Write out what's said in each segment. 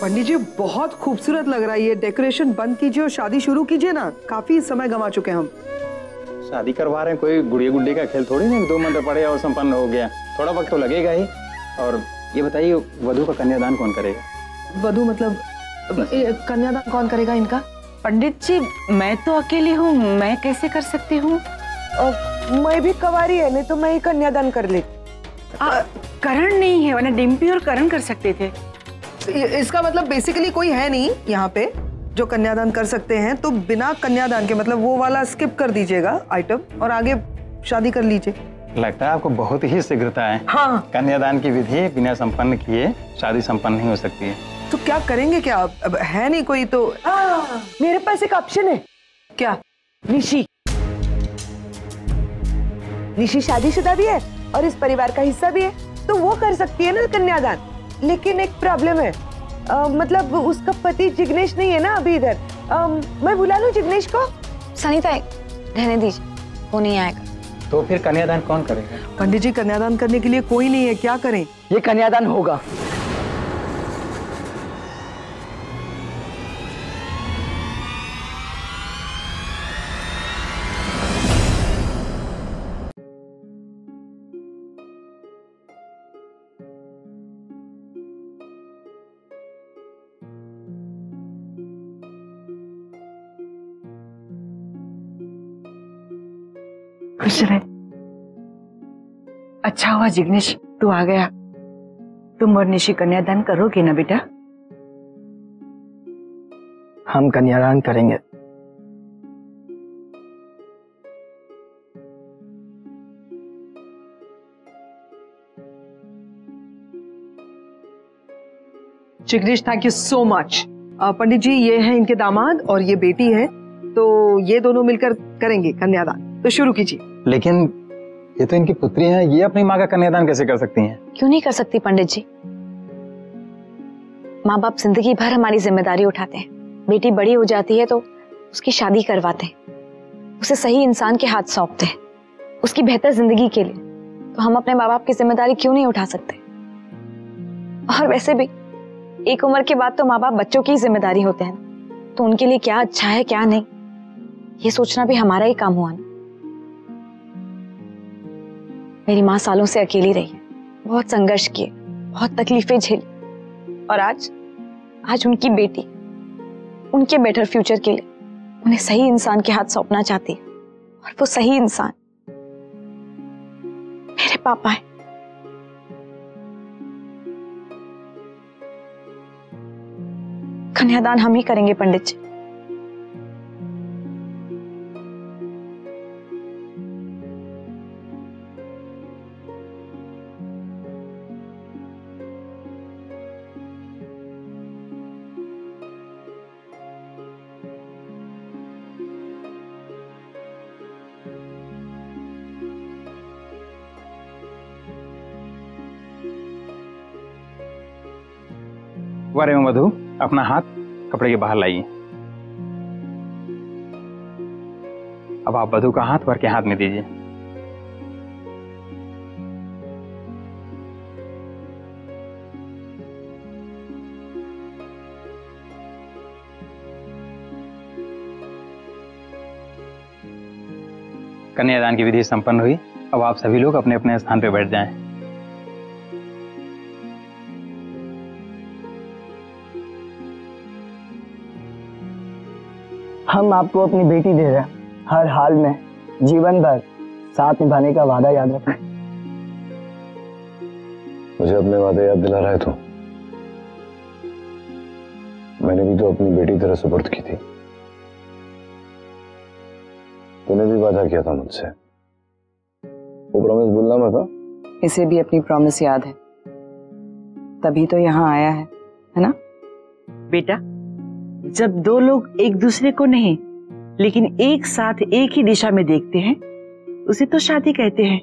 पंडित जी बहुत खूबसूरत लग रहा है ये डेकोरेशन। बंद कीजिए और शादी शुरू कीजिए ना, काफी समय गंवा चुके हैं हम। शादी करवा रहे हैं, कोई गुड़िया गुड्डी का खेल थोड़ी नहीं, 2 मंत्र पड़े और संपन्न हो गया। थोड़ा वक्त तो लगेगा ही। और ये बताइए वधू का कन्यादान कौन करेगा? वधू मतलब कन्यादान कौन करेगा इनका? पंडित जी मैं तो अकेली हूँ, मैं कैसे कर सकती हूँ? मैं भी कवारी है, नहीं तो मैं ही कन्यादान कर लेती। करण नहीं है, वरना डिम्पी और करण कर सकते थे। इसका मतलब बेसिकली कोई है नहीं यहाँ पे जो कन्यादान कर सकते हैं, तो बिना कन्यादान के मतलब वो वाला स्किप कर दीजिएगा आइटम और आगे शादी कर लीजिए। लगता है आपको बहुत ही शीघ्रता है। हाँ, कन्यादान की विधि बिना संपन्न किए शादी संपन्न नहीं हो सकती है। तो क्या करेंगे? क्या अब है नहीं कोई तो? मेरे पास एक ऑप्शन है। क्या? निशी। निशी शादीशुदा भी है और इस परिवार का हिस्सा भी है, तो वो कर सकती है ना कन्यादान। लेकिन एक प्रॉब्लम है, मतलब उसका पति जिग्नेश नहीं है ना अभी इधर। मैं बुला लूं जिग्नेश को? सनीता रहने दीजिए, वो नहीं आएगा। तो फिर कन्यादान कौन करेगा? पंडित जी कन्यादान करने के लिए कोई नहीं है, क्या करें? ये कन्यादान होगा। खुश रहे। अच्छा हुआ जिग्नेश तू आ गया। तुम और निशी कन्यादान करोगे ना बेटा? हम कन्यादान करेंगे। Jignesh thank you so much. Pandit ji ये है इनके दामाद और ये बेटी है, तो ये दोनों मिलकर करेंगे कन्यादान। तो शुरू कीजिए। लेकिन ये तो इनकी पुत्री है, ये अपनी माँ का कन्यादान कैसे कर सकती हैं? क्यों नहीं कर सकती पंडित जी? माँ बाप जिंदगी भर हमारी जिम्मेदारी उठाते हैं। बेटी बड़ी हो जाती है तो उसकी शादी करवाते हैं, उसे सही इंसान के हाथ सौंपते हैं उसकी बेहतर जिंदगी के लिए। तो हम अपने माँ बाप की जिम्मेदारी क्यों नहीं उठा सकते? और वैसे भी एक उम्र के बाद तो माँ बाप बच्चों की जिम्मेदारी होते हैं, तो उनके लिए क्या अच्छा है क्या नहीं ये सोचना भी हमारा ही काम हुआ ना। मेरी माँ सालों से अकेली रही है, बहुत संघर्ष किए, बहुत तकलीफें झेली, और आज उनकी बेटी उनके बेटर फ्यूचर के लिए उन्हें सही इंसान के हाथ सौंपना चाहती है, और वो सही इंसान मेरे पापा है। कन्यादान हम ही करेंगे पंडित जी। वर एवं वधू अपना हाथ कपड़े के बाहर लाइए। अब आप वधू का हाथ वर के हाथ में दीजिए। कन्यादान की विधि संपन्न हुई। अब आप सभी लोग अपने अपने स्थान पर बैठ जाएं। हम आपको अपनी बेटी दे रहे हैं, हर हाल में जीवन भर साथ निभाने का वादा याद रखना। मुझे अपने वादे याद दिला रहे तो मैंने भी तो अपनी बेटी तरह सुपुर्द की थी। तूने भी वादा किया था मुझसे, वो प्रॉमिस भूलना मत। इसे भी अपनी प्रॉमिस याद है, तभी तो यहाँ आया है ना बेटा? जब दो लोग एक दूसरे को नहीं लेकिन एक साथ एक ही दिशा में देखते हैं उसे तो शादी कहते हैं।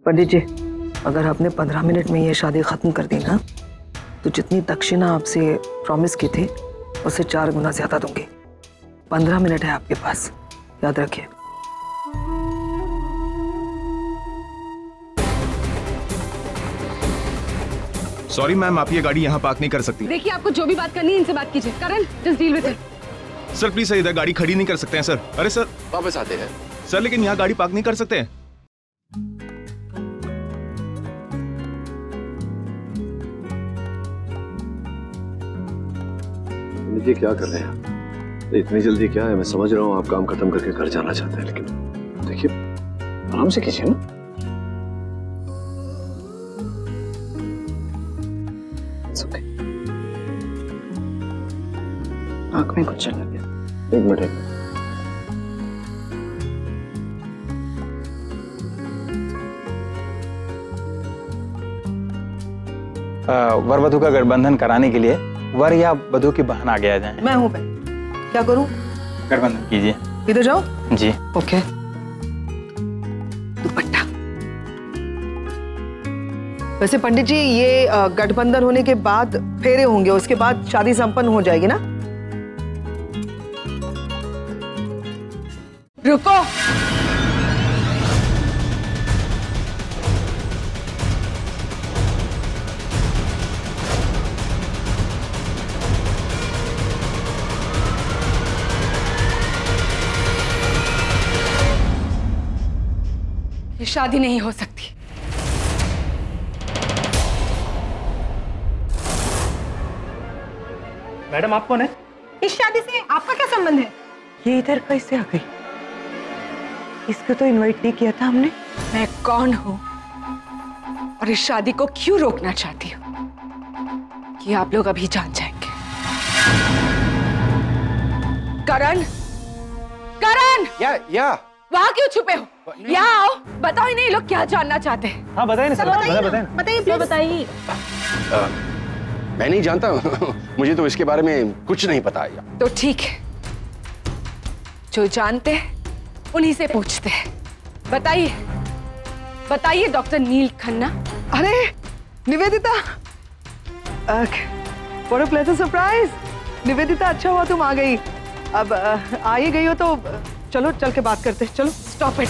पंडित जी अगर आपने 15 मिनट में ये शादी खत्म कर दी ना, तो जितनी दक्षिणा आपसे प्रॉमिस की थी उससे 4 गुना ज्यादा दूंगी। 15 मिनट है आपके पास, याद रखिए। सॉरी मैम, आप ये गाड़ी यहाँ पार्क नहीं कर सकती। देखिए, आपको जो भी बात करनी है इनसे बात कीजिए। Karan, just deal with it. Sir please sir, इधर गाड़ी खड़ी नहीं कर सकते हैं सर। अरे सर वापस आते हैं सर, लेकिन यहाँ गाड़ी पार्क नहीं कर सकते हैं। ये क्या कर रहे हैं? इतनी जल्दी क्या है? मैं समझ रहा हूँ आप काम खत्म करके घर जाना चाहते हैं, लेकिन देखिए आराम से कीजिए ना। आंख में कुछ चल गया। एक मिनट वर वधु का गठबंधन कराने के लिए वर या वधु की बहन आगे आ जाए। मैं हूं पे, क्या करूं? गठबंधन कीजिए। इधर जाओ। जी ओके। दुपट्टा। वैसे पंडित जी, ये गठबंधन होने के बाद फेरे होंगे, उसके बाद शादी संपन्न हो जाएगी ना? रुको। ये शादी नहीं हो सकती। मैडम, आप कौन है? इस शादी से आपका क्या संबंध है? ये इधर कैसे आ गई? इसको तो इनवाइट नहीं किया था हमने। मैं कौन हूं और इस शादी को क्यों रोकना चाहती हूँ, ये आप लोग अभी जान जाएंगे। करण, करण! या वहां क्यों छुपे हो? यहाँ आओ, बताओ इन्हें ये लोग क्या जानना चाहते हैं। हाँ बताइए ना सर, बताइए प्लीज बताइए। मैं नहीं जानता मुझे तो इसके बारे में कुछ नहीं पता। तो ठीक है, जो जानते हैं उन्हीं से पूछते हैं। बताइए, बताइए डॉक्टर नील खन्ना। अरे Nivedita, what a pleasant surprise. Nivedita, अच्छा हुआ तुम आ गई। अब आ ही गई हो तो चलो चल के बात करते हैं। चलो। Stop it.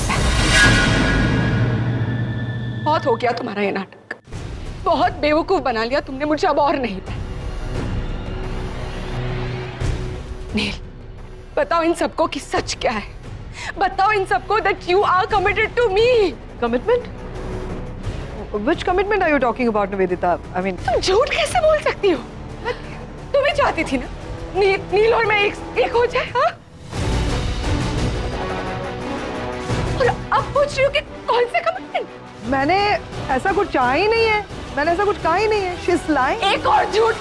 बहुत हो गया तुम्हारा ये नाटक, बहुत बेवकूफ बना लिया तुमने मुझे, अब और नहीं। नील, बताओ इन सबको कि सच क्या है। बताओ इन सबको that you are committed to me. Commitment? Which commitment are you talking about, Nivedita? I mean, तुम झूठ कैसे बोल सकती हो? तुम ही चाहती थी ना नील और मैं एक हो जाए, हाँ? और अब पूछ रही हो कि कौन से कमिटमेंट? मैंने ऐसा कुछ चाहा ही नहीं है। मैंने ऐसा कुछ कहा ही नहीं है। She's lying. एक और झूठ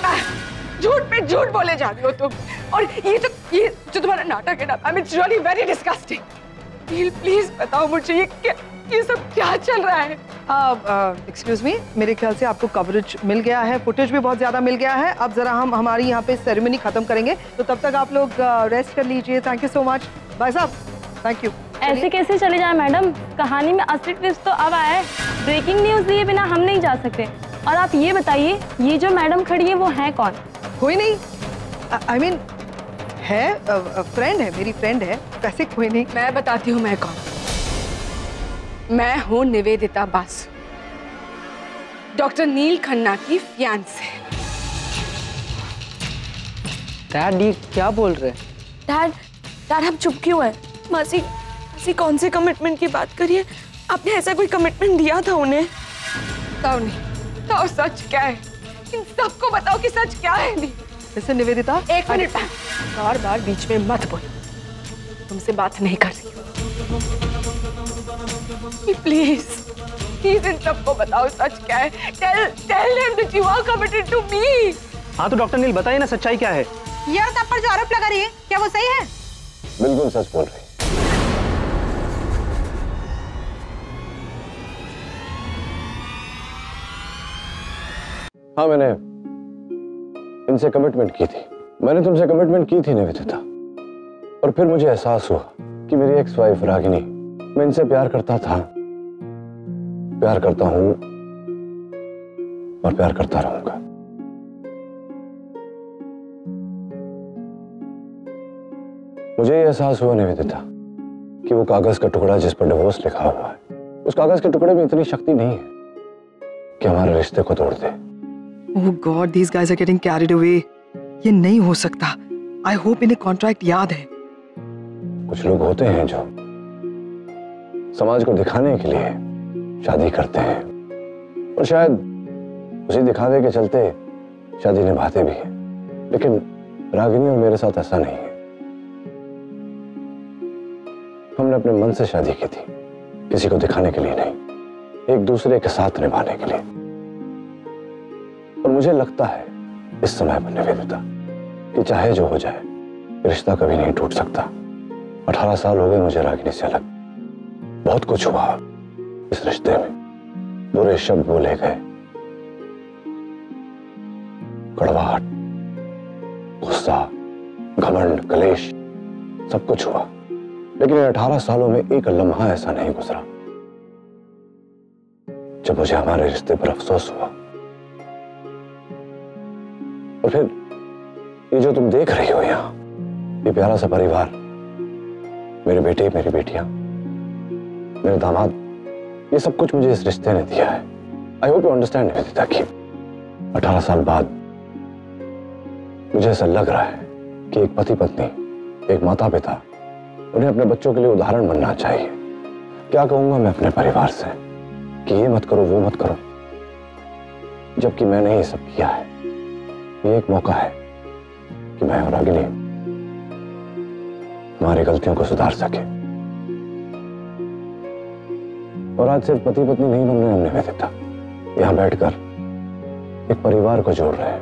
पे झूठ बोले जा रही हो तुम। और ये जो तुम्हारा नाटक है ना, I mean it's really very disgusting. Please बताओ मुझे ये सब क्या चल रहा है? एक्सक्यूज मी, मेरे ख्याल से आपको कवरेज मिल गया है, फुटेज भी बहुत ज्यादा मिल गया है। अब जरा हम हमारी यहाँ पे सेरेमनी खत्म करेंगे, तो तब तक आप लोग रेस्ट कर लीजिए। थैंक यू सो मच भाई साहब, थैंक यू। ऐसे कैसे चले जाए मैडम, कहानी में असली ट्विस्ट तो अब आया है। ब्रेकिंग न्यूज दिए बिना हम नहीं जा सकते। और आप ये बताइए, ये जो मैडम खड़ी है वो है कौन? कोई नहीं, आई मीन है, फ्रेंड है, मेरी फ्रेंड है, वैसे कोई नहीं। मैं बताती हूँ मैं कौन। मैं हूँ निवेदिता बासु, डॉक्टर नील खन्ना की फियांसे। डैड, ये क्या बोल रहे हैं? डैड हम चुप क्यों है? मासी कौन से कमिटमेंट की बात करिए? आपने ऐसा कोई कमिटमेंट दिया था उन्हें? बताओ नहीं, बताओ सच क्या है? इन सबको बताओ कि सच क्या है। जैसे निवेदिता, एक मिनट, बार बार बीच में मत बोलो, तुमसे बात नहीं कर रही। प्लीज इन सबको बताओ सच क्या है। Tell them that you are committed to me. हाँ तो डॉक्टर नील बताइए ना, सच्चाई क्या है? यार तब पर जो आरोप लगा रही है, क्या वो सही है? बिल्कुल सच बोल रही है। हाँ, मैंने इनसे कमिटमेंट की थी। मैंने तुमसे कमिटमेंट की थी निवेदिता, और फिर मुझे एहसास हुआ कि मेरी एक्स वाइफ रागिनी, मैं इनसे प्यार करता था, प्यार करता हूं और प्यार करता रहूंगा। मुझे ये एहसास हुआ निवेदिता कि वो कागज का टुकड़ा जिस पर डिवोर्स लिखा हुआ है, उस कागज के टुकड़े में इतनी शक्ति नहीं है कि हमारे रिश्ते को तोड़ दे। Oh God, these guys are getting carried away. ये नहीं हो सकता। I hope इन्हें कॉन्ट्रैक्ट याद है। कुछ लोग होते हैं जो समाज को दिखाने के लिए शादी करते हैं और शायद उसी दिखावे के चलते शादी निभाते भी हैं, लेकिन रागिनी और मेरे साथ ऐसा नहीं है। हमने अपने मन से शादी की थी, किसी को दिखाने के लिए नहीं, एक दूसरे के साथ निभाने के लिए। और मुझे लगता है इस समय पर निवेदिता कि चाहे जो हो जाए रिश्ता कभी नहीं टूट सकता। 18 साल हो गए मुझे रागिनी से अलग। बहुत कुछ हुआ इस रिश्ते में, बुरे शब्द बोले गए, कड़वाहट, गुस्सा, घमंड, कलेश, सब कुछ हुआ, लेकिन 18 सालों में एक लम्हा ऐसा नहीं गुजरा जब मुझे हमारे रिश्ते पर अफसोस हुआ। और फिर ये जो तुम देख रही हो यहाँ, ये प्यारा सा परिवार, मेरे बेटे, मेरी बेटियां, मेरे दामाद, ये सब कुछ मुझे इस रिश्ते ने दिया है। I hope you understand Nivedita कि 18 साल बाद मुझे ऐसा लग रहा है कि एक पति पत्नी, एक माता पिता, उन्हें अपने बच्चों के लिए उदाहरण बनना चाहिए। क्या कहूंगा मैं अपने परिवार से कि ये मत करो, वो मत करो, जबकि मैंने ये सब किया है। ये एक मौका है कि मैं और रागिनी हमारी गलतियों को सुधार सके। और आज सिर्फ पति पत्नी नहीं बन रहे हम निवेदिता, यहां बैठकर एक परिवार को जोड़ रहे हैं।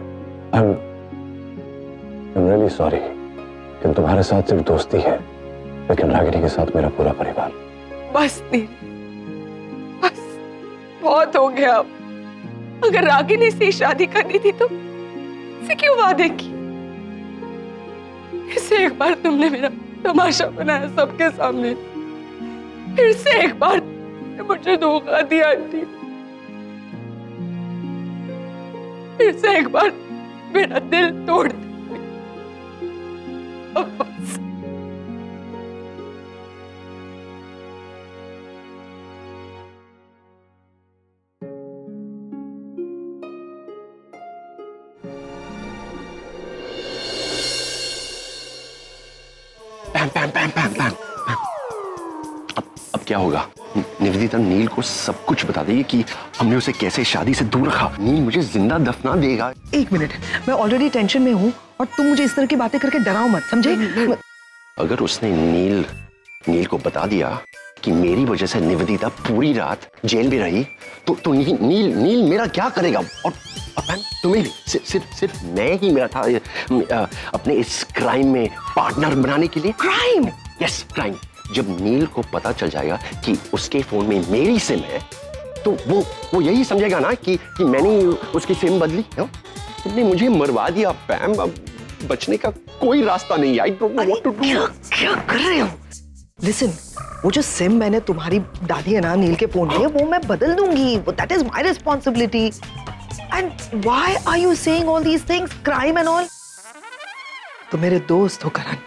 आई एम रियली सॉरी कि तुम्हारे साथ सिर्फ दोस्ती है, लेकिन रागिनी के साथ मेरा पूरा परिवार। बस नील, बस बहुत हो गया। अगर रागिनी से शादी करनी थी तो से क्यों वादे की? फिर से एक बार तुमने मेरा तमाशा बनाया सबके सामने। फिर से एक बार मुझे धोखा दिया आंटी। फिर से एक बार मेरा दिल तोड़ दिया। अब बस पैम पैम पैम पैम। अब क्या होगा? निवेदिता नील को सब कुछ बता देगी कि हमने उसे कैसे शादी से दूर रखा। नील मुझे जिंदा दफना देगा। एक मिनट, मैं ऑलरेडी टेंशन में हूँ और तुम मुझे इस तरह की बातें करके डराओ मत, समझे? अगर उसने नील को बता दिया कि मेरी वजह से निवेदिता पूरी रात जेल में रही तो नील मेरा क्या करेगा? और तुम्हें सिर्फ मैं ही मेरा था अपने इस क्राइम में पार्टनर बनाने के लिए। क्राइम? Yes, crime. जब नील को पता चल जाएगा कि उसके फोन में मेरी सिम है तो वो यही समझेगा ना कि मैंने उसकी सिम बदली। तुमने मुझे मरवा दिया पैम, अब बचने का कोई रास्ता नहीं। I don't know what to do. क्या कर रहे हो? लिसन, वो जो सिम मैंने तुम्हारी डाली है ना नील के फोन में, वो मैं बदल दूंगी। That is my responsibility. And why are you saying all these things, crime and all? तो मेरे दोस्त हो करण,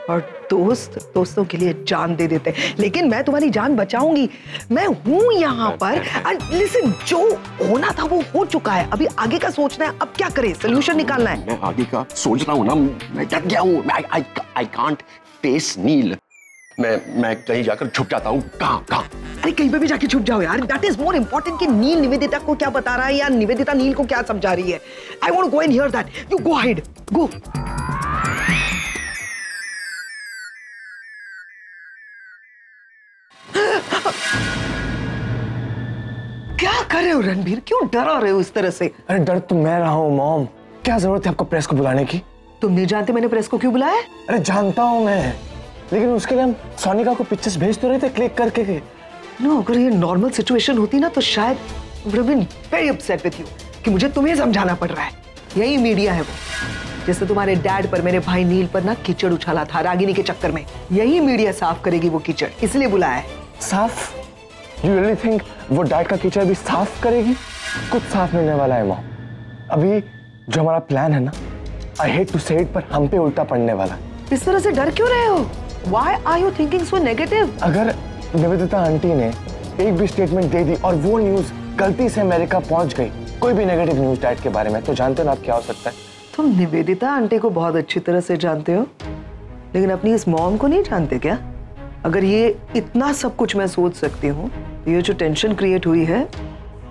और दोस्तों के लिए जान दे देते हैं, लेकिन मैं तुम्हारी जान बचाऊंगी। मैं हूं यहाँ पर। एंड लिसन, जो होना था वो हो चुका है, अभी आगे का सोचना है। अब क्या करें, सोल्यूशन निकालना है। मैं आगे का सोच रहा हूँ ना, मैं डर गया हूँ। आई कांट फेस नील। मैं कहीं जाकर छुप जाता हूँ। कहाँ? अरे कहीं पे भी जाके छुप जाओ यार। दैट इज मोर इम्पोर्टेंट कि नील निवेदिता को क्या बता रहा है या निवेदिता नील को क्या समझा रही है। I want to go and hear that. You go ahead, go. क्या कर रहे हो रणबीर? क्यों डरा रहे हो इस तरह से? अरे डर तो मैं रहा हूँ मॉम। क्या जरूरत है आपको प्रेस को बुलाने की? तुम नहीं जानते मैंने प्रेस को क्यों बुलाया? अरे जानता हूँ मैं, लेकिन उसके लिए हम सोनिका को पिक्चर्स भेज तो रहे थे क्लिक करके के। नो, अगर ये नॉर्मल सिचुएशन होती ना तो शायद would have been very upset with you कि मुझे तुम्हें समझाना पड़ रहा है। यही मीडिया है वो, जैसे तुम्हारे डैड पर, मेरे भाई नील पर ना कीचड़ उछाला था रागिनी के चक्कर में। यही मीडिया साफ करेगी वो कीचड़, इसलिए बुलाया है। साफ? You really think वो डैड का कीचड़ भी साफ करेगी? कुछ साफ नहीं होने वाला है मॉम। अभी जो हमारा प्लान है ना, I hate to say it, पर हम पे उल्टा पड़ने वाला है। इस तरह से डर क्यों रहे हो? Why are you thinking so negative? अगर निवेदिता आंटी ने एक भी स्टेटमेंट दे दी और वो न्यूज गलती से अमेरिका पहुंच गई, कोई भी नेगेटिव न्यूज डैड के बारे में, तो जानते हो ना आप क्या हो सकता है? तुम निवेदिता आंटी को बहुत अच्छी तरह से जानते हो, लेकिन अपनी इस मॉम को नहीं जानते क्या? अगर ये इतना सब कुछ मैं सोच सकती हूँ, तो ये जो टेंशन क्रिएट हुई है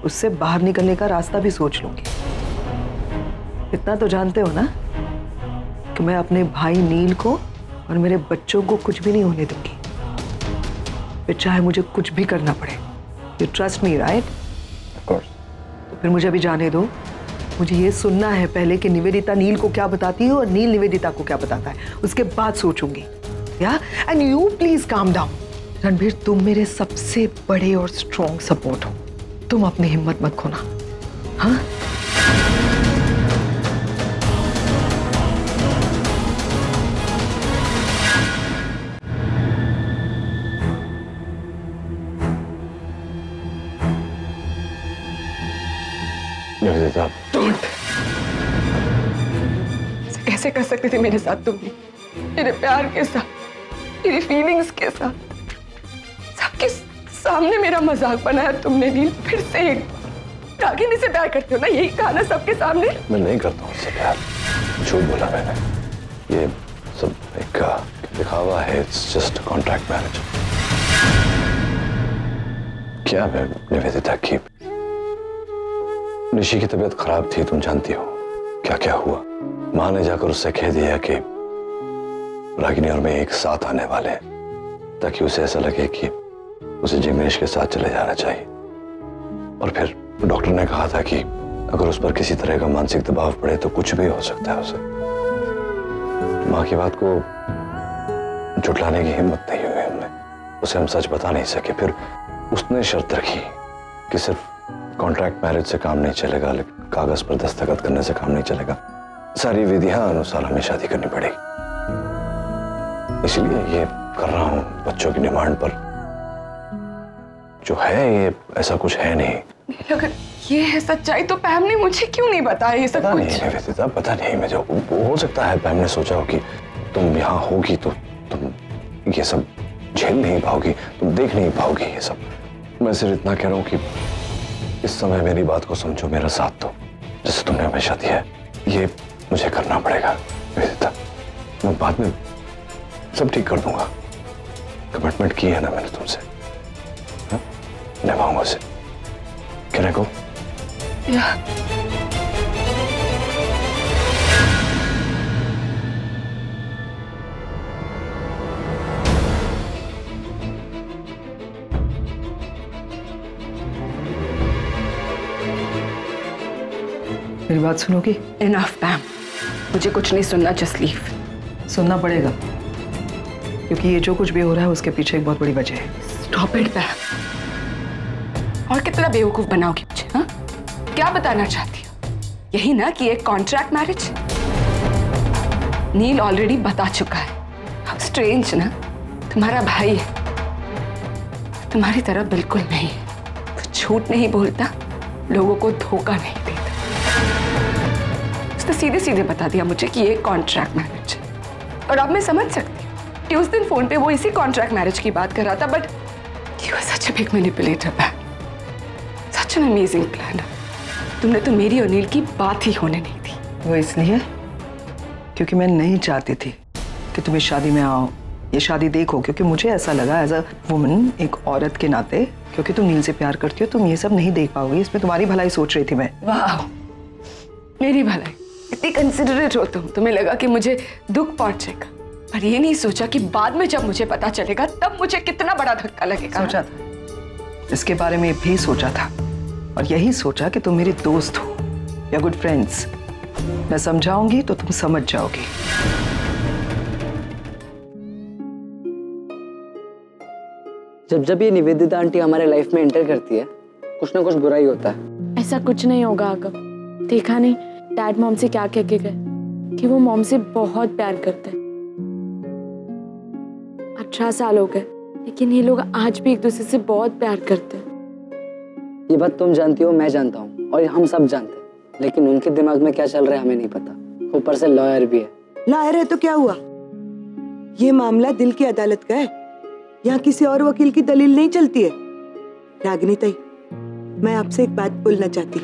उससे बाहर निकलने का रास्ता भी सोच लूंगी। इतना तो जानते हो ना कि मैं अपने भाई नील को और मेरे बच्चों को कुछ भी नहीं होने दूंगी, फिर चाहे मुझे कुछ भी करना पड़े। You trust me right? Of course. तो फिर मुझे अभी जाने दो, मुझे ये सुनना है पहले कि निवेदिता नील को क्या बताती है और नील निवेदिता को क्या बताता है, उसके बाद सोचूंगी। या and you please calm down. Ranbir, तुम मेरे सबसे बड़े और स्ट्रॉन्ग सपोर्ट हो, तुम अपनी हिम्मत मत खोना। हाँ, कैसे कर सकते थे मेरे साथ तुमने? मेरे प्यार के साथ, मेरी फीलिंग्स के साथ, सबके सामने मेरा मजाक बनाया तुमने नील। फिर से एक रागिनी से प्यार करते हो ना, यही कहा ना सबके सामने? मैं नहीं करता हूँ उससे प्यार, झूठ बोला मैंने। ये सब एक दिखावा है, इट्स जस्ट कॉन्ट्रैक्ट मैरिज। क्या मैं निवेदिता की, निशी की तबीयत खराब थी, तुम जानती हो क्या क्या हुआ। माँ ने जाकर उससे कह दिया कि रागिनी और मैं एक साथ आने वाले हैं, ताकि उसे ऐसा लगे कि उसे जिग्नेश के साथ चले जाना चाहिए। और फिर डॉक्टर ने कहा था कि अगर उस पर किसी तरह का मानसिक दबाव पड़े तो कुछ भी हो सकता है उसे। माँ की बात को झुठलाने की हिम्मत नहीं हुई हमने, उसे हम सच बता नहीं सके। फिर उसने शर्त रखी कि सिर्फ कॉन्ट्रैक्ट मैरिज से काम नहीं चलेगा, लेकिन कागज पर दस्तखत करने से काम नहीं चलेगा, सारी विधियां अनुसार हमें शादी करनी पड़ेगी। इसलिए ये कर रहा हूं बच्चों की डिमांड पर। जो है ये ऐसा कुछ है नहीं। अगर ये है सच्चाई तो पैम ने मुझे क्यों नहीं बताया ये सब कुछ? नहीं, पता नहीं मुझे। हो सकता है पैम ने सोचा हो कि तुम यहाँ होगी तो तुम ये सब झेल नहीं पाओगी, तुम देख नहीं पाओगी ये सब। मैं सिर्फ इतना कह रहा हूँ कि इस समय मेरी बात को समझो, मेरा साथ दो, जैसे तुमने हमेशा दिया है। ये मुझे करना पड़ेगा निवेदिता, मैं बाद में सब ठीक कर दूंगा। कमिटमेंट की है ना मैंने तुमसे, निभाऊंगा उसे। Can I go? Yeah. मेरी बात सुनोगी? Enough, पैम, मुझे कुछ नहीं सुनना, जस्ट लीव। सुनना पड़ेगा, क्योंकि ये जो कुछ भी हो रहा है उसके पीछे एक बहुत बड़ी वजह है। Stop it, पैम। और कितना बेवकूफ बनाओगी मुझे? हाँ, क्या बताना चाहती हो? यही ना कि एक कॉन्ट्रैक्ट मैरिज? नील ऑलरेडी बता चुका है। अब स्ट्रेंज ना, तुम्हारा भाई है, तुम्हारी तरह बिल्कुल नहीं है। वो झूठ नहीं बोलता, लोगों को धोखा नहीं देता। उसने सीधे सीधे बता दिया मुझे कि ये कॉन्ट्रैक्ट मैरिज है। और अब मैं समझ सकती हूँ कि उस दिन फोन पे वो इसी कॉन्ट्रैक्ट मैरिज की बात कर रहा था, but you are such a big manipulator, man. Such an amazing planner. तुमने तो मेरी और नील की बात ही होने नहीं दी। वो इसलिए क्योंकि मैं नहीं चाहती थी कि तुम इस शादी में आओ, ये शादी देखो, क्योंकि मुझे ऐसा लगा एज अ वुमन, एक औरत के नाते, क्योंकि तुम नील से प्यार करती हो, तुम ये सब नहीं देख पाओगी। इसमें तुम्हारी भलाई सोच रही थी मैं। वाह, मेरी भलाई, इतनी कंसिडरेट हो तुम। तुम्हें लगा कि मुझे दुख पहुंचेगा, पर ये नहीं सोचा कि बाद में जब मुझे पता चलेगा तब मुझे कितना बड़ा धक्का लगेगा। सोचा था, इसके बारे में भी सोचा था, और यही सोचा कि तुम मेरी दोस्त हो या गुड फ्रेंड्स। मैं समझाऊंगी तो तुम समझ जाओगी। जब जब ये निवेदिता आंटी हमारे लाइफ में एंटर करती है, कुछ ना कुछ बुरा ही होता है। ऐसा कुछ नहीं होगा आगम, देखा नहीं डैड मॉम से क्या कह के गए कि वो मॉम से बहुत प्यार करते हैं। 18 साल हो गए, लेकिन ये लोग आज भी एक दूसरे से बहुत प्यार करते हैं। ये बात तुम जानती हो, मैं जानता हूँ, और हम सब जानते हैं, लेकिन उनके दिमाग में क्या चल रहा है हमें नहीं पता। ऊपर से लॉयर भी है। लॉयर है तो क्या हुआ? ये मामला दिल की अदालत का है, यहाँ किसी और वकील की दलील नहीं चलती है। रागिनी ताई, मैं आपसे एक बात बोलना चाहती।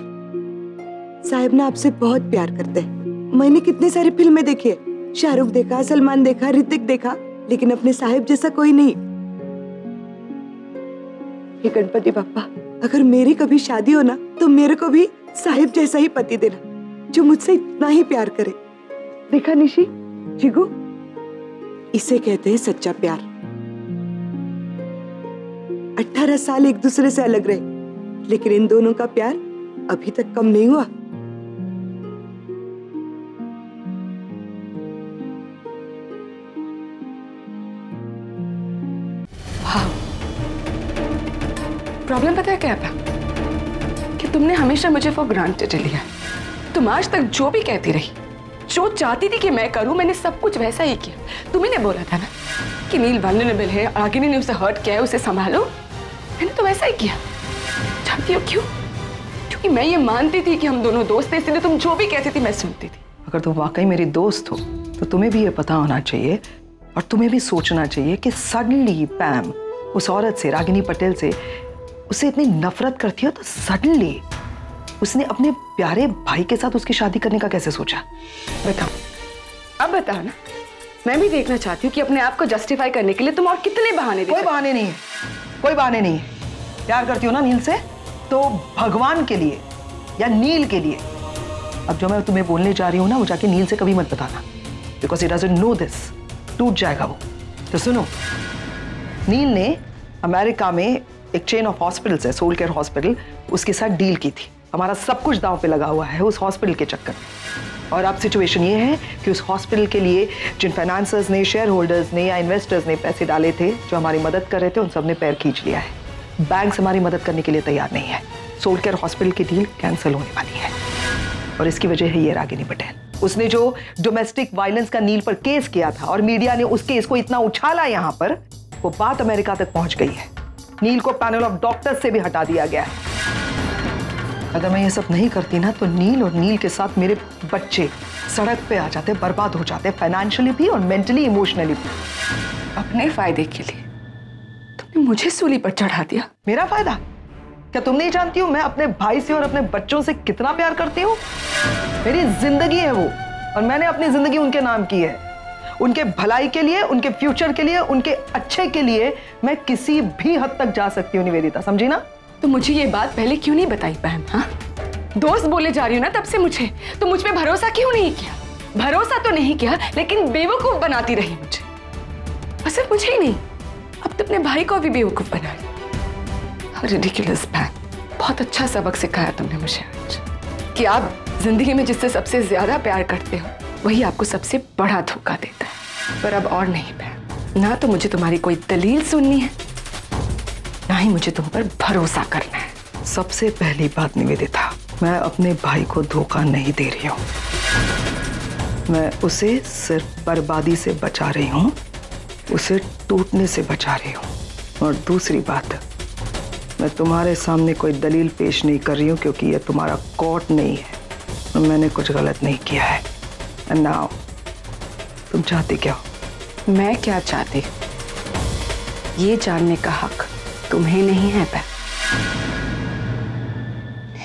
साहिब ना आपसे बहुत प्यार करते हैं। मैंने कितने सारी फिल्में देखी है, शाहरुख देखा, सलमान देखा, ऋतिक देखा, लेकिन अपने साहिब जैसा कोई नहीं। हे गणपति बाप्पा, अगर मेरी कभी शादी हो ना तो मेरे को भी साहिब जैसा ही पति देना, जो मुझसे इतना ही प्यार करे। देखा निशी, जिगू, इसे कहते हैं सच्चा प्यार। 18 साल एक दूसरे से अलग रहे, लेकिन इन दोनों का प्यार अभी तक कम नहीं हुआ। प्रॉब्लम पता है क्या है कि तुमने हमेशा मुझे फॉर ग्रांटेड लिया। तुम आज तक जो भी कहती रही, जो चाहती थी कि मैं करूं, मैंने सब कुछ वैसा ही किया। तुम्ही ने बोला था ना कि नील वल्नरेबल है, रागिनी ने उसे हर्ट किया है, उसे संभालो। मैंने तो वैसा ही किया। जानती हो क्यों? क्योंकि मैं ये मानती थी कि हम दोनों दोस्त हैं, इसलिए तुम जो भी कहती थी मैं सुनती थी। अगर तुम वाकई मेरी दोस्त हो तो तुम्हें भी ये पता होना चाहिए और तुम्हें भी सोचना चाहिए कि सडनली पैम उस औरत से, रागिनी पटेल से, उसे इतनी नफरत करती हो तो सडनली उसने अपने प्यारे भाई के साथ उसकी शादी करने का कैसे सोचा? बताओ, अब बताओ ना। मैं भी देखना चाहती हूँ कि अपने आप को जस्टिफाई करने के लिए तुम और कितने बहाने दे। कोई बहाने नहीं है, कोई बहाने नहीं है। प्यार करती हो ना नील से तो भगवान के लिए या नील के लिए। अब जो मैं तुम्हें बोलने जा रही हूँ ना, वो जाके नील से कभी मत बताना, because he doesn't know this. टूट जाएगा वो। तो सुनो, नील ने अमेरिका में एक चेन ऑफ हॉस्पिटल्स है, सोल केयर हॉस्पिटल, उसके साथ डील की थी। हमारा सब कुछ दांव पे लगा हुआ है उस हॉस्पिटल के चक्कर में। और अब सिचुएशन ये है कि उस हॉस्पिटल के लिए जिन फाइनेंसर्स ने, शेयर होल्डर्स ने या इन्वेस्टर्स ने पैसे डाले थे, जो हमारी मदद कर रहे थे, उन सब ने पैर खींच लिया है। बैंक हमारी मदद करने के लिए तैयार नहीं है। सोल केयर हॉस्पिटल की डील कैंसिल होने वाली है और इसकी वजह है ये रागिनी पटेल। उसने जो डोमेस्टिक वायलेंस का नील पर केस किया था और मीडिया ने उस केस को इतना उछाला यहाँ पर, वो बात अमेरिका तक पहुंच गई है। नील को पैनल ऑफ डॉक्टर्स से भी हटा दिया गया है। अगर मैं ये सब नहीं करती ना तो नील और नील के साथ मेरे बच्चे सड़क पे आ जाते, बर्बाद हो जाते, फाइनेंशियली भी और मेंटली इमोशनली भी। अपने फायदे के लिए तुमने मुझे सूली पर चढ़ा दिया। मेरा फायदा? क्या तुम नहीं जानती हो मैं अपने भाई से और अपने बच्चों से कितना प्यार करती हूँ? मेरी जिंदगी है वो, और मैंने अपनी जिंदगी उनके नाम की है। उनके भलाई के लिए, उनके फ्यूचर के लिए, उनके अच्छे के लिए मैं किसी भी हद तक जा सकती हूँ निवेदिता, समझी ना? तो मुझे ये बात पहले क्यों नहीं बताई पैम? हाँ, दोस्त बोले जा रही हो ना तब से मुझे, तो मुझ पे भरोसा क्यों नहीं किया? भरोसा तो नहीं किया, लेकिन बेवकूफ बनाती रही मुझे। और सिर्फ मुझे ही नहीं, अब तो अपने भाई को भी बेवकूफ बना लिया। रिडिकुलस पैम, बहुत अच्छा सबक सिखाया तुमने मुझे आज, कि आप जिंदगी में जिससे सबसे ज्यादा प्यार करते हो वही आपको सबसे बड़ा धोखा देता है। पर अब और नहीं पैम, ना तो मुझे तुम्हारी कोई दलील सुननी है, ना ही मुझे तुम पर भरोसा करना है। सबसे पहली बात निवेदिता, मैं अपने भाई को धोखा नहीं दे रही हूँ। मैं उसे सिर्फ बर्बादी से बचा रही हूँ, उसे टूटने से बचा रही हूँ। और दूसरी बात, मैं तुम्हारे सामने कोई दलील पेश नहीं कर रही हूँ क्योंकि ये तुम्हारा कोर्ट नहीं है और मैंने कुछ गलत नहीं किया है। एंड नाउ तुम चाहती क्या हो? मैं क्या चाहती, ये जानने का हक तुम्हें नहीं है पैम।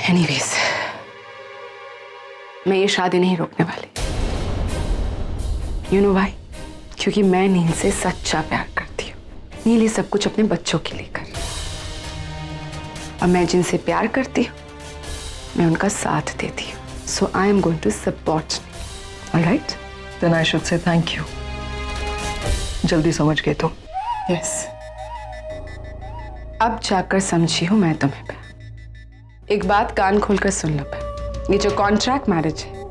एनीवेज, मैं ये शादी नहीं रोकने वाली। You know why? क्योंकि मैं नील से सच्चा प्यार करती हूँ। नील ये सब कुछ अपने बच्चों के लिए कर रही है और मैं जिनसे प्यार करती हूँ मैं उनका साथ देती हूँ। So I am going to support. Alright? Then I should say thank you. जल्दी समझ गए तुम? यस, अब जाकर समझी हूँ मैं तुम्हें। एक बात कान खोलकर सुन लो, ये जो कॉन्ट्रैक्ट मैरिज है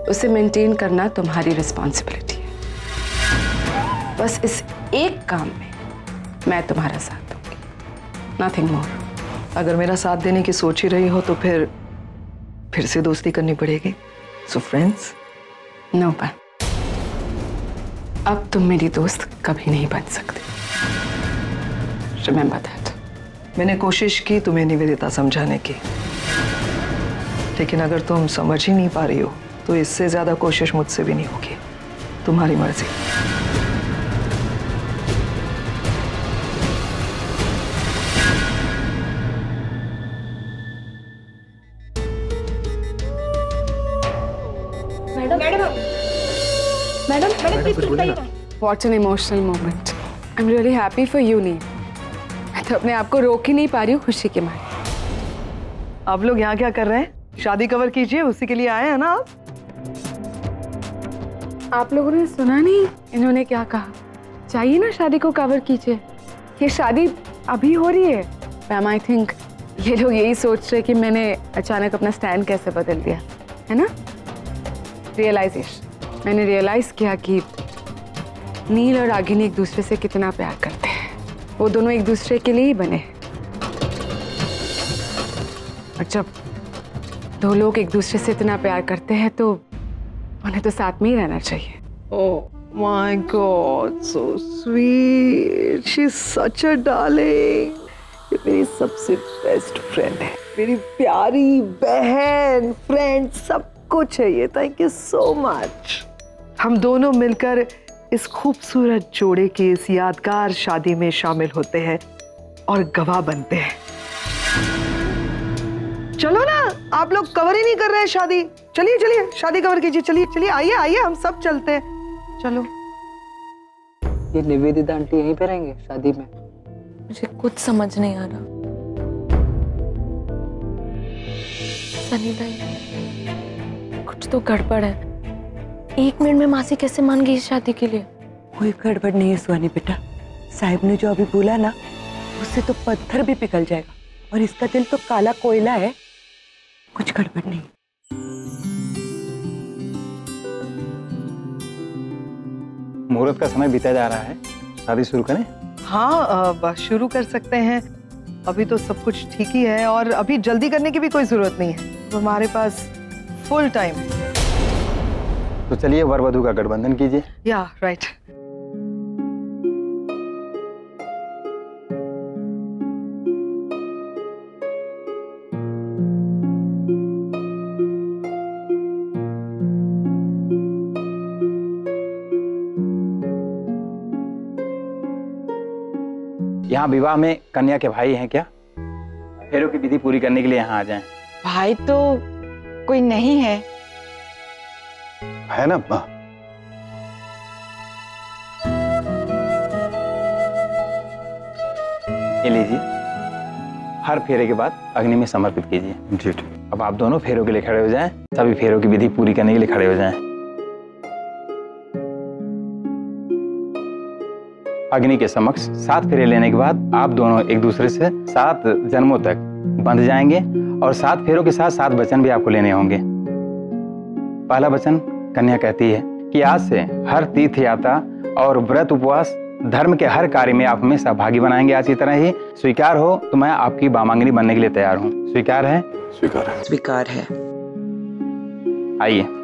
उसे मेंटेन करना तुम्हारी रिस्पॉन्सिबिलिटी है। बस इस एक काम में मैं तुम्हारा साथ दूंगी, नथिंग मोर। अगर मेरा साथ देने की सोच ही रही हो तो फिर से दोस्ती करनी पड़ेगी। So friends? नो पैम, अब तुम मेरी दोस्त कभी नहीं बन सकते। Remember that. मैंने कोशिश की तुम्हें निवेदिता समझाने की, लेकिन अगर तुम समझ ही नहीं पा रही हो तो इससे ज्यादा कोशिश मुझसे भी नहीं होगी। तुम्हारी मर्जी। मैडम कुछ बताइए। What an emotional moment. I'm really happy for you, नील। मैं तो अपने आप को रोक ही नहीं पा रही हूँ खुशी के मारे। आप लोग यहाँ क्या कर रहे हैं? शादी कवर कीजिए, उसी के लिए आए हैं ना आप? आप लोगों ने सुना नहीं इन्होंने क्या कहा? चाहिए ना शादी को कवर कीजिए। ये शादी अभी हो रही है। मैम आई थिंक ये लोग यही सोच रहे कि मैंने अचानक अपना स्टैंड कैसे बदल दिया, है ना? रियलाइजेशन। मैंने रियलाइज किया कि नील और रागिनी एक दूसरे से कितना प्यार करते हैं। वो दोनों एक दूसरे के लिए ही बने। और जब दो लोग एक दूसरे से इतना प्यार करते हैं तो उन्हें तो साथ में ही रहना चाहिए। Oh my God, so sweet. She's such a darling. ये मेरी सबसे बेस्ट फ्रेंड है, मेरी प्यारी बहन, फ्रेंड, सब कुछ है ये। Thank you so much. हम दोनों मिलकर इस खूबसूरत जोड़े की इस यादगार शादी में शामिल होते हैं और गवाह बनते हैं। चलो ना, आप लोग कवर ही नहीं कर रहे हैं शादी। चलिए चलिए शादी कवर कीजिए। चलिए चलिए, आइए आइए, हम सब चलते हैं। चलो। ये निवेदिता आंटी यहीं पे रहेंगे शादी में? मुझे कुछ समझ नहीं आ रहा। सनी भाई, कुछ तो गड़बड़ है। 1 मिनट में मासी कैसे मान गई इस शादी के लिए? कोई गड़बड़ नहीं है सुहानी बेटा। साहब ने जो अभी बोला ना, उससे तो पत्थर भी पिघल जाएगा। और इसका दिल तो काला कोयला है, कुछ गड़बड़ नहीं। मुहूर्त का समय बीता जा रहा है, शादी शुरू करें? हाँ, बस शुरू कर सकते हैं। अभी तो सब कुछ ठीक ही है और अभी जल्दी करने की भी कोई जरूरत नहीं है। तो हमारे पास फुल टाइम है। तो चलिए वर वधू का गठबंधन कीजिए। या राइट। यहाँ विवाह में कन्या के भाई हैं क्या? फेरों की विधि पूरी करने के लिए यहाँ आ जाएं। भाई तो कोई नहीं है। है ना? ये लीजिए, हर फेरे के बाद अग्नि में समर्पित कीजिए। जी ठीक। अब आप दोनों फेरों के लिए खड़े हो जाएं। सभी फेरों की विधि पूरी करने के लिए खड़े हो जाएं। अग्नि के समक्ष 7 फेरे लेने के बाद आप दोनों एक दूसरे से 7 जन्मों तक बंध जाएंगे और 7 फेरों के साथ 7 वचन भी आपको लेने होंगे। पहला वचन कन्या कहती है कि आज से हर तीर्थ यात्रा और व्रत उपवास धर्म के हर कार्य में आप हमें सहभागी बनाएंगे। आज की तरह ही स्वीकार हो तो मैं आपकी वामांगनी बनने के लिए तैयार हूँ। स्वीकार है? स्वीकार है। स्वीकार है। आइए।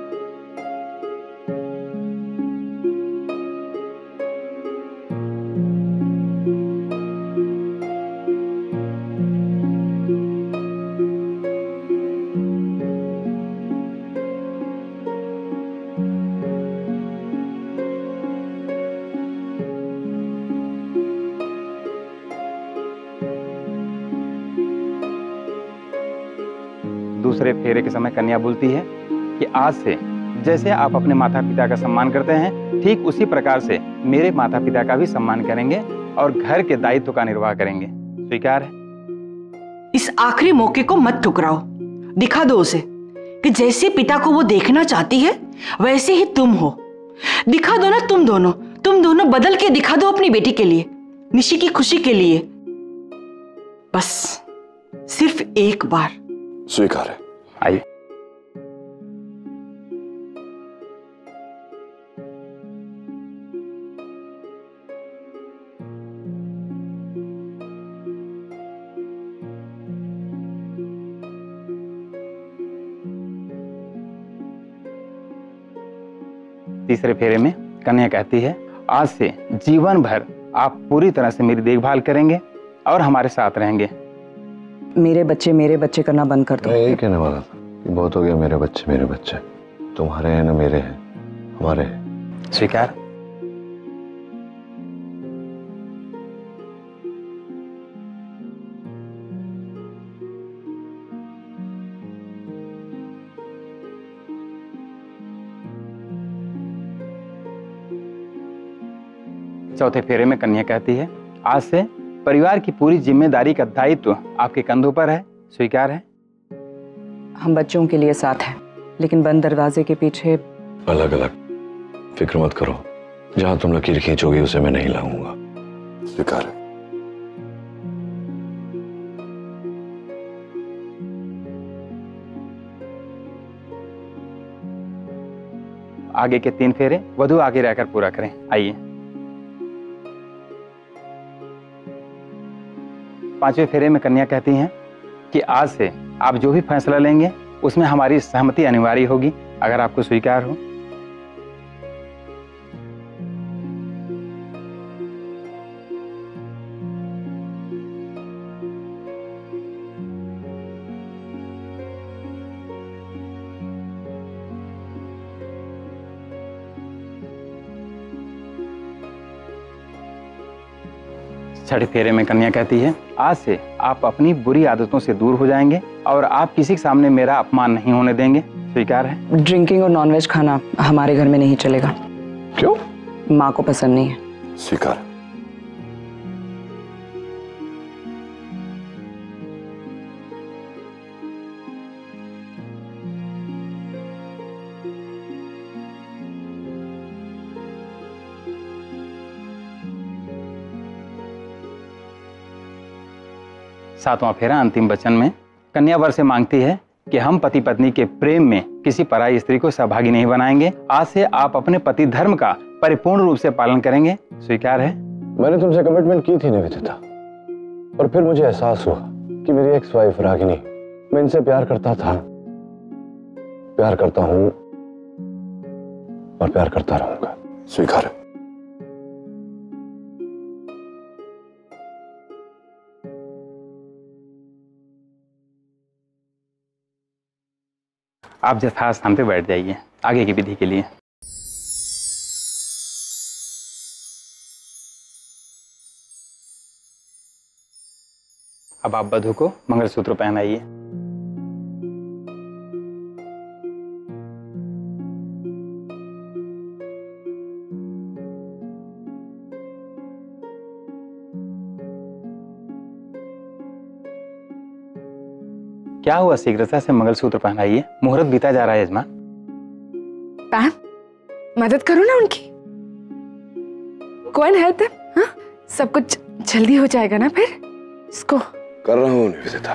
दूसरे फेरे के समय कन्या बोलती है कि आज से जैसे आप अपने माता पिता का सम्मान करते हैं, ठीक उसी प्रकार से मेरे माता पिता का भी सम्मान करेंगे और घर के दायित्व का निर्वाह करेंगे। स्वीकार है? इस आखिरी मौके को मत ठुकराओ। दिखा दो उसे कि जैसे पिता को वो देखना चाहती है वैसे ही तुम हो। दिखा दो ना, तुम दोनों बदल के दिखा दो अपनी बेटी के लिए, निशी की खुशी के लिए। बस सिर्फ एक बार। स्वीकार है। आइए। तीसरे फेरे में कन्या कहती है आज से जीवन भर आप पूरी तरह से मेरी देखभाल करेंगे और हमारे साथ रहेंगे। मेरे बच्चे करना बंद कर दो। मैं यही कहने वाला था कि बहुत हो गया मेरे बच्चे। तुम्हारे हैं ना मेरे हैं, हमारे हैं। स्वीकार? चौथे फेरे में कन्या कहती है, आज से परिवार की पूरी जिम्मेदारी का दायित्व आपके कंधों पर है, स्वीकार है? हम बच्चों के लिए साथ हैं, लेकिन बंद दरवाजे के पीछे अलग अलग। फिक्र मत करो, जहां तुम लकीर खींचोगे उसे मैं नहीं लाऊंगा। स्वीकार है। आगे के 3 फेरे वधू आगे रहकर पूरा करें। आइए। 5वें फेरे में कन्या कहती हैं कि आज से आप जो भी फैसला लेंगे उसमें हमारी सहमति अनिवार्य होगी, अगर आपको स्वीकार हो। छठे फेरे में कन्या कहती है, आज से आप अपनी बुरी आदतों से दूर हो जाएंगे और आप किसी के सामने मेरा अपमान नहीं होने देंगे, स्वीकार है? ड्रिंकिंग और नॉनवेज खाना हमारे घर में नहीं चलेगा। क्यों? माँ को पसंद नहीं है। स्वीकार है। सातवां फेरा अंतिम वचन में कन्या वर से मांगती है कि हम पति पत्नी के प्रेम में किसी पराई स्त्री को सहभागी नहीं बनाएंगे। आज से आप अपने पति धर्म का परिपूर्ण रूप से पालन करेंगे, स्वीकार है? मैंने तुमसे कमिटमेंट की थी निवेदिता, और फिर मुझे एहसास हुआ कि मेरी एक्स वाइफ रागिनी, मैं इनसे प्यार करता था, प्यार करता हूं और प्यार करता रहूंगा। स्वीकार है। आप यथास्थान पे बैठ जाइए आगे की विधि के लिए। अब आप वधू को मंगलसूत्र पहनाइए। क्या हुआ, शीघ्रता से मंगलसूत्र पहनाइए, मुहूर्त बीता जा रहा है यजमान। पैम, मदद करो ना उनकी। कौन हेल्प है? हाँ, सब कुछ जल्दी हो जाएगा ना फिर। इसको कर रहा हूँ निवेदिता।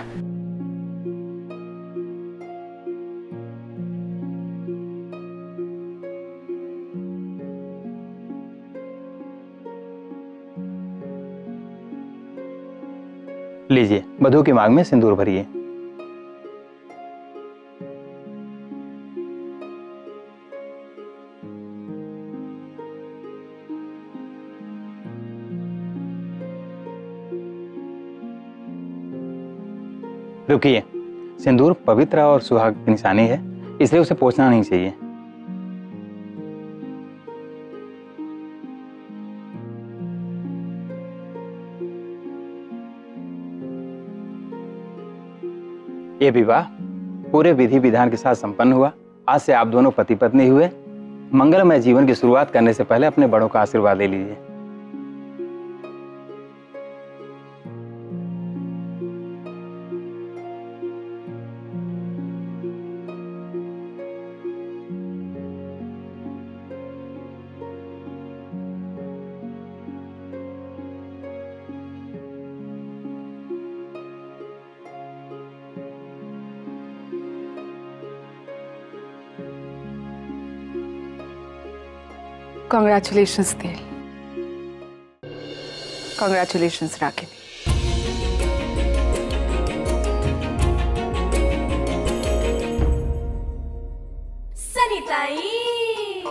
लीजिए, वधू की मांग में सिंदूर भरिए। रुकिए, सिंदूर पवित्र और सुहाग की निशानी है, इसलिए उसे पोंछना नहीं चाहिए। ये विवाह पूरे विधि विधान के साथ संपन्न हुआ। आज से आप दोनों पति पत्नी हुए। मंगलमय जीवन की शुरुआत करने से पहले अपने बड़ों का आशीर्वाद ले लीजिए। Congratulations, Dil. Congratulations, Ragini.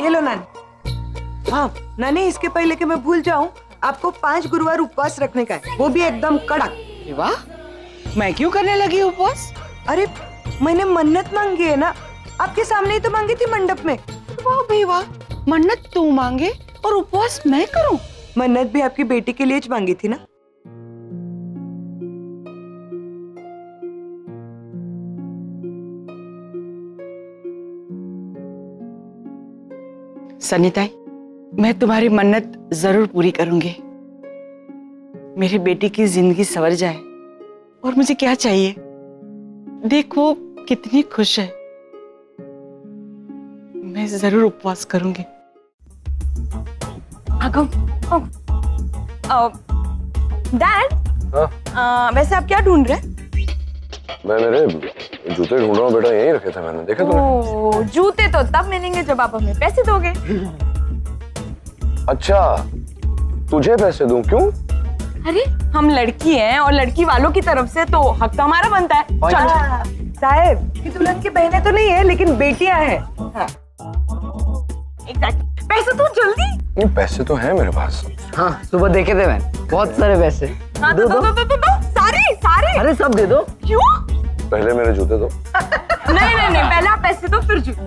ये लो नानी। हाँ नानी, इसके पहले कि मैं भूल जाऊं, आपको 5 गुरुवार उपवास रखने का है, वो भी एकदम कड़क। वाह, मैं क्यों करने लगी उपवास? अरे मैंने मन्नत मांगी है ना, आपके सामने ही तो मांगी थी मंडप में। वाह भाई वाह, मन्नत तू मांगे और उपवास मैं करूं? मन्नत भी आपकी बेटी के लिए मांगी थी ना। सनीताई, मैं तुम्हारी मन्नत जरूर पूरी करूंगी। मेरी बेटी की जिंदगी संवर जाए। और मुझे क्या चाहिए? देख वो कितनी खुश है। मैं जरूर उपवास करूंगी। डैड, वैसे आप क्या ढूंढ रहे हैं? मैं मेरे जूते ढूंढ रहा हूँ बेटा, यहीं रखे थे मैंने, देखे तुमने? जूते तो तब मिलेंगे जब आप हमें पैसे दोगे। अच्छा, तुझे पैसे दूं? क्यों? अरे हम लड़की हैं और लड़की वालों की तरफ से तो हक तो हमारा बनता है। चलो साहब, ये दुल्हन की बहनें तो नहीं है लेकिन बेटियां हैं। एग्जैक्टली। पैसे तो जल्दी। नहीं, पैसे तो हैं मेरे पास। हाँ, सुबह देखे थे मैंने, बहुत सारे पैसे। हाँ, दो सारे। अरे सब दे दो। क्यों? पहले मेरे जूते दो। नहीं, पहले आप पैसे दो फिर जूते।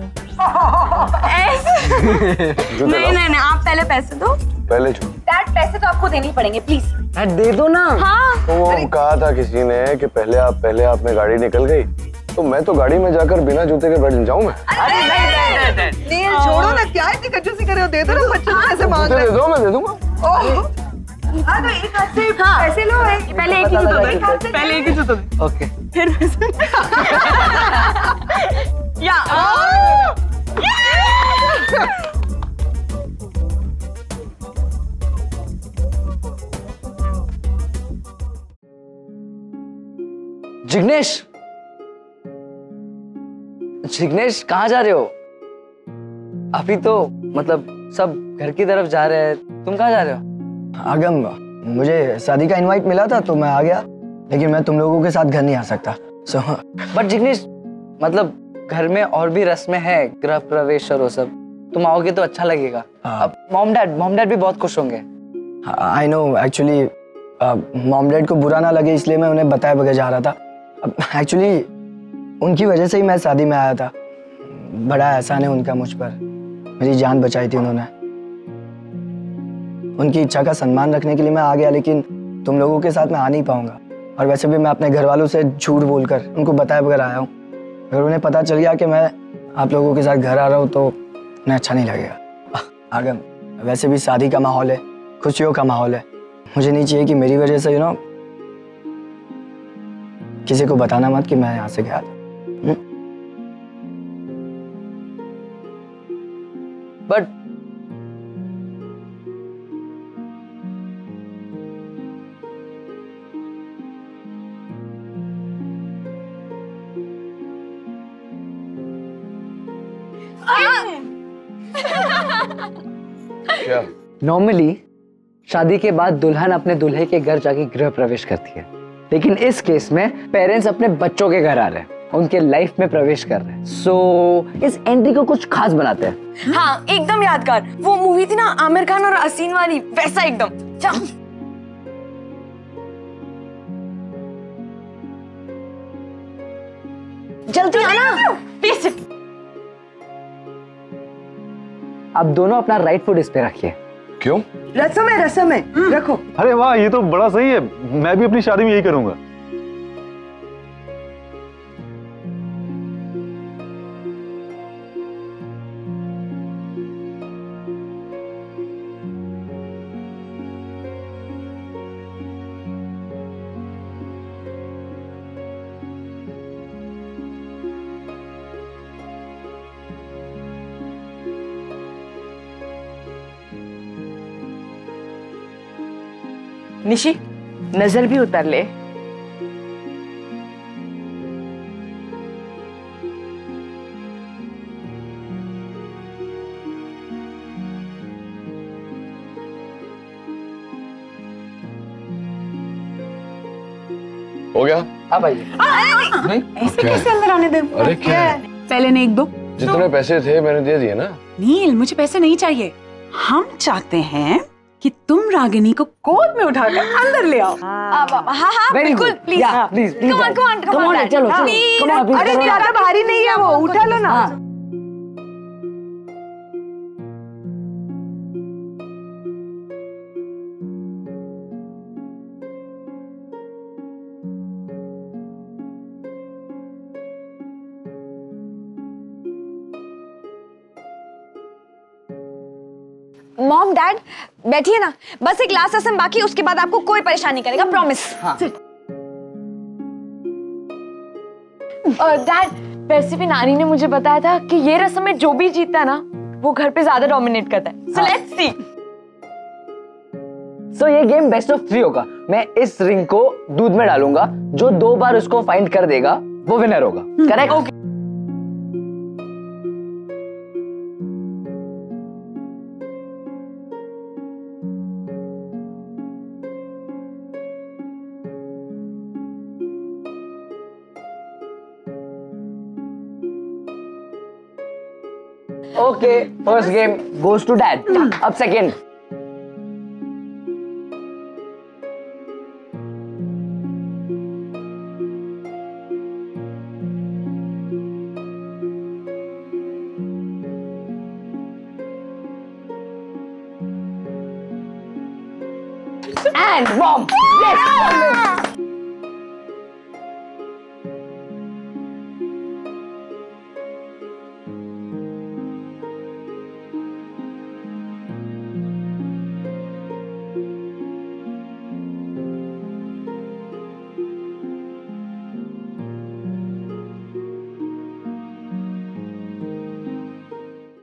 नहीं, आप पहले पैसे दो। पहले जूते। डैड पैसे तो आपको देने ही पड़ेंगे प्लीज। दे दो ना। हाँ। तो वो कहा था किसी ने कि पहले आप में गाड़ी निकल गई, तो मैं तो गाड़ी में जाकर बिना जूते के बैठ जाऊं मैं। अरे नहीं, छोड़ो ना, क्या इतनी कंजूसी कर रहे हो? दे दो ना, बच्चों को ऐसे मांग रहे दे दो, मैं दे दूंगा। हाँ तो एक हाथ से पैसे लो। पहले एक ही जूता दो। पहले एक ही जूता दो। ओके। फिर या जिग्नेश, जिग्नेश कहाँ जा रहे हो? अभी तो मतलब सब घर की तरफ जा रहे हैं, तुम कहाँ जा रहे हो? आगम, मुझे शादी का इनवाइट मिला था तो मैं आ गया, लेकिन मैं तुम लोगों के साथ घर नहीं आ सकता। बट जिग्नेश, मतलब घर में और भी रस्में हैं, गृह प्रवेश और वो सब, तुम आओगे तो अच्छा लगेगा। अब मॉम डैड भी बहुत खुश होंगे। I know, actually mom dad को बुरा ना लगे इसलिए मैं उन्हें बताए बगैर जा रहा था। एक्चुअली उनकी वजह से ही मैं शादी में आया था। बड़ा एहसान है उनका मुझ पर, मेरी जान बचाई थी उन्होंने। उनकी इच्छा का सम्मान रखने के लिए मैं आ गया, लेकिन तुम लोगों के साथ मैं आ नहीं पाऊंगा। और वैसे भी मैं अपने घर वालों से झूठ बोलकर उनको बताए बगैर आया हूँ। अगर उन्हें पता चल गया कि मैं आप लोगों के साथ घर आ रहा हूँ तो उन्हें अच्छा नहीं लगेगा। आगम, वैसे भी शादी का माहौल है, खुशियों का माहौल है। मुझे नहीं चाहिए कि मेरी वजह से किसी को बताना मत कि मैं यहाँ से गया था। बट क्या? नॉर्मली शादी के बाद दुल्हन अपने दूल्हे के घर जाके गृह प्रवेश करती है, लेकिन इस केस में पेरेंट्स अपने बच्चों के घर आ रहे हैं, उनके लाइफ में प्रवेश कर रहे हैं। सो इस एंट्री को कुछ खास बनाते हैं। हाँ, एकदम यादगार। वो मूवी थी ना आमिर खान और असीन वाली, वैसा एकदम। जल्दी आना। अब दोनों अपना राइट फुट इस पे रखिए। क्यों? रसम है, रखो। अरे वाह, ये तो बड़ा सही है। मैं भी अपनी शादी में यही करूंगा। निशी, नजर भी उतार ले। हो गया? हाँ भाई। ऐसे कैसे अंदर आने दे? अरे क्या है? पहले ने एक दो। जितने पैसे थे मैंने दे दिए ना। नील, मुझे पैसे नहीं चाहिए। हम चाहते हैं कि तुम रागिनी को गोद में उठाकर अंदर ले आओ। हाँ बिल्कुल, प्लीज प्लीज कम ऑन चलो अरे ज्यादा भारी नहीं है वो, उठा लो ना। मॉम डैड बैठिए ना, बस एक लास्ट रस्म बाकी, उसके बाद आपको कोई परेशान नहीं करेगा, प्रॉमिस। हाँ। डैड, वैसे भी नानी ने मुझे बताया था कि ये रस्म में जो भी जीतता है ना वो घर पे ज्यादा डोमिनेट करता है। So let's see. सो ये गेम बेस्ट ऑफ 3 होगा। मैं इस रिंग को दूध में डालूंगा, जो 2 बार उसको फाइंड कर देगा वो विनर होगा। Correct? Okay. Okay, first game goes to dad. अब सेकेंड। And bomb. Yes.